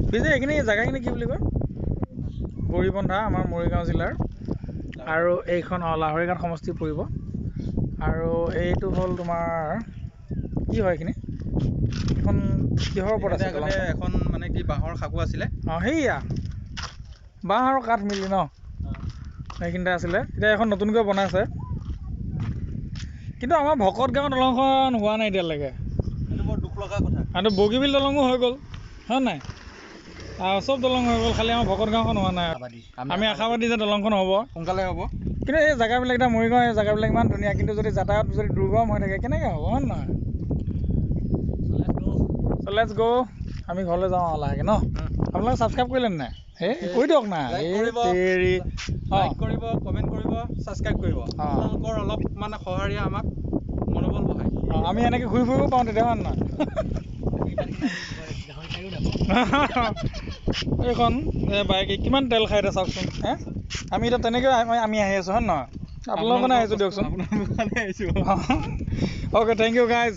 পিছে এইখিনি জেগাখিনি কি বুলি কয়? বৰিবন্ধা আমাৰ মৰিগাঁও জিলাৰ। আৰু এইখন লাহৰীঘাট সমষ্টি পৰিব। আৰু এইটো হ'ল তোমাৰ কি হয় এইখিনি? এখন কিহৰ ওপৰত আছে? এখন মানে কি বাঁহৰ সাঁকো আছিলে। সেইয়া বাঁহ আৰু কাঠ মিলি ন সেইখিনিতে আছিলে। এতিয়া এখন নতুনকৈ বনাইছে, কিন্তু আমাৰ ভকত গাঁও দলংখন হোৱা নাই এতিয়ালৈকে। এইটো বৰ দুখ লগা কথা। আৰু বগীবিল দলঙো হৈ গ'ল, হয় নাই? চব দলং হৈ গ'ল, খালি আমাৰ ভকত গাঁওখন হোৱা নাই। আমি আশাবাদী যে দলংখন হ'ব, সোনকালে হ'ব। কিন্তু এই জেগাবিলাক এতিয়া মৰিগাঁও এই জেগাবিলাক ইমান ধুনীয়া, কিন্তু যদি যাতায়াত যদি দুৰ্গম হৈ থাকে কেনেকৈ হ'ব, হয় নহয়? লেটছ গ' আমি ঘৰলৈ যাওঁ আৰু লাহেকৈ ন। আপোনালোকে ছাবস্ক্ৰাইব কৰিলে নাই? কৰি দিয়ক না। লাইক কৰিব, কমেণ্ট কৰিব, ছাবস্ক্ৰাইব কৰিব। আপোনালোকৰ অলপ মানে সঁহাৰিয়ে আমাক মনোবল বঢ়ায়। আমি এনেকৈ ঘূৰি ফুৰিব পাৰোঁ তেতিয়া, হয় নহয়? এইখন বাইক কিমান তেল খাই এতিয়া চাওকচোন। আমি এতিয়া তেনেকৈ আমি আহি আছোঁ, হয় নহয়? আপোনালোকৰ কাৰণে আহিছোঁ দিয়কচোন। Okay, thank you guys.